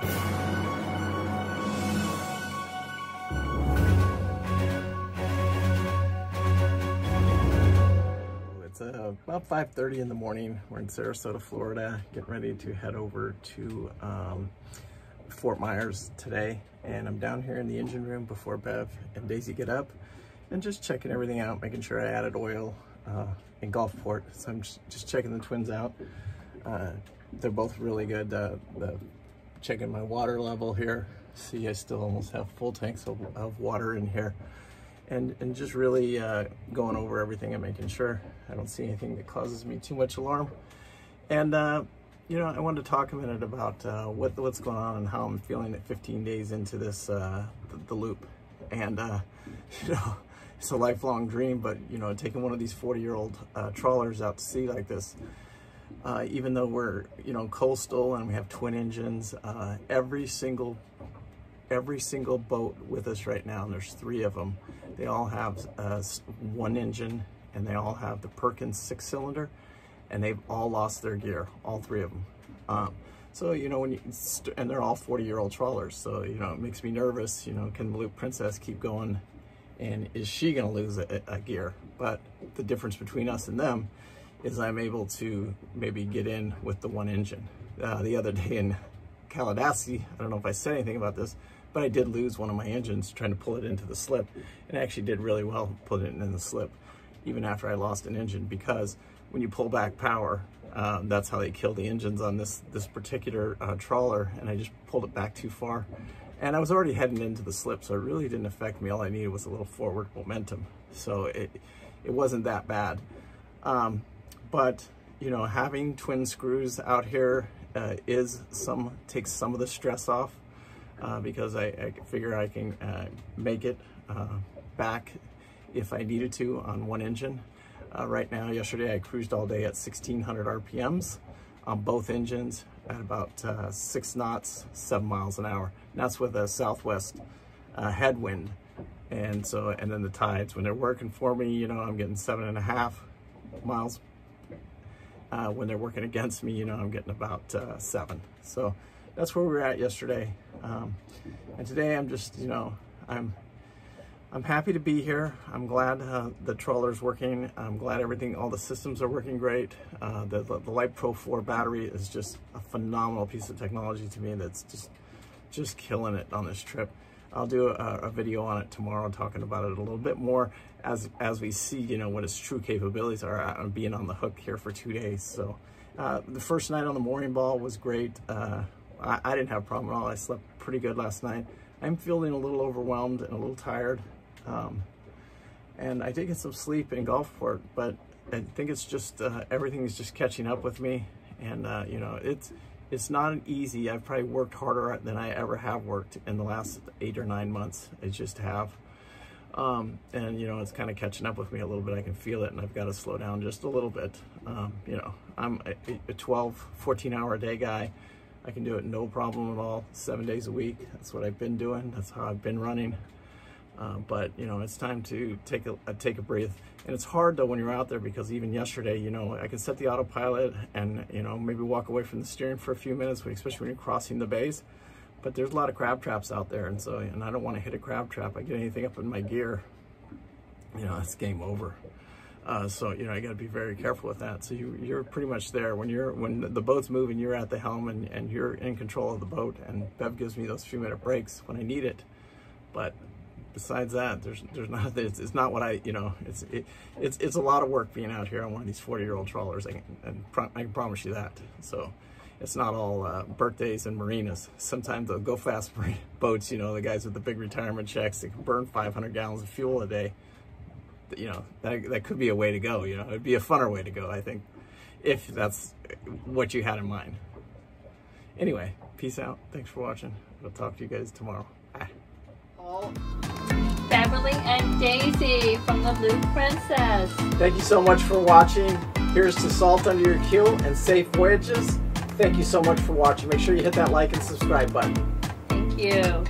It's about 5:30 in the morning. We're in Sarasota, Florida, getting ready to head over to Fort Myers today. And I'm down here in the engine room before Bev and Daisy get up and just checking everything out, making sure I added oil in Gulfport. So I'm just checking the twins out. They're both really good. Checking my water level here. See, I still almost have full tanks of water in here. And just really going over everything and making sure I don't see anything that causes me too much alarm. And you know, I wanted to talk a minute about what's going on and how I'm feeling at 15 days into this the loop. And you know, it's a lifelong dream, but you know, taking one of these 40-year-old trawlers out to sea like this, even though we're, you know, coastal and we have twin engines, every single boat with us right now, and there's 3 of them, they all have one engine, and they all have the Perkins 6-cylinder, and they've all lost their gear, all 3 of them. So, you know, when you, and they're all 40-year-old trawlers, so, you know, it makes me nervous. You know, can the Loop Princess keep going, and is she gonna lose a gear? But the difference between us and them is I'm able to maybe get in with the one engine. The other day in Calabasas, I don't know if I said anything about this, but I did lose one of my engines trying to pull it into the slip, and I actually did really well putting it in the slip, even after I lost an engine, because when you pull back power, that's how they kill the engines on this particular trawler, and I just pulled it back too far. And I was already heading into the slip, so it really didn't affect me. All I needed was a little forward momentum. So it wasn't that bad. But, you know, having twin screws out here takes some of the stress off. Because I figure I can make it back if I needed to on one engine. Right now, yesterday I cruised all day at 1600 RPMs on both engines at about 6 knots, 7 miles an hour. And that's with a southwest headwind. And then the tides, when they're working for me, you know, I'm getting 7.5 miles. When they're working against me, you know, I'm getting about 7. So that's where we were at yesterday. And today I'm just, you know, I'm happy to be here. I'm glad the trawler's working. I'm glad all the systems are working great. The Light Pro 4 battery is just a phenomenal piece of technology to me that's just killing it on this trip. I'll do a video on it tomorrow, talking about it a little bit more as we see, you know, what its true capabilities are. I'm being on the hook here for 2 days. So the first night on the mooring ball was great. I didn't have a problem at all. I slept pretty good last night. I'm feeling a little overwhelmed and a little tired. And I did get some sleep in Gulfport, but I think it's just, everything is just catching up with me. And, you know, it's not an easy. I've probably worked harder than I ever have worked in the last 8 or 9 months. I just have. And, you know, it's kind of catching up with me a little bit. I can feel it, and I've got to slow down just a little bit. You know, I'm a 12, 14-hour a day guy. I can do it no problem at all, 7 days a week. That's what I've been doing. That's how I've been running. But, you know, it's time to take a breath. And it's hard, though, when you're out there, because even yesterday, you know, I can set the autopilot and, you know, maybe walk away from the steering for a few minutes, especially when you're crossing the bays. But there's a lot of crab traps out there, and I don't want to hit a crab trap. I get anything up in my gear, you know, it's game over. So, you know, I got to be very careful with that. So you're pretty much there when the boat's moving, you're at the helm and you're in control of the boat. And Bev gives me those few minute breaks when I need it. But besides that, it's not what I, you know, it's a lot of work being out here on one of these 40-year-old trawlers. I can promise you that. So it's not all birthdays and marinas. Sometimes they'll go fast boats, you know, the guys with the big retirement checks, they can burn 500 gallons of fuel a day. You know, that could be a way to go. You know, it'd be a funner way to go, I think, if that's what you had in mind. Anyway, peace out. Thanks for watching. I'll talk to you guys tomorrow. Bye. Beverly and Daisy from the Loop Princess. Thank you so much for watching. Here's to salt under your keel and safe voyages. Thank you so much for watching. Make sure you hit that like and subscribe button. Thank you.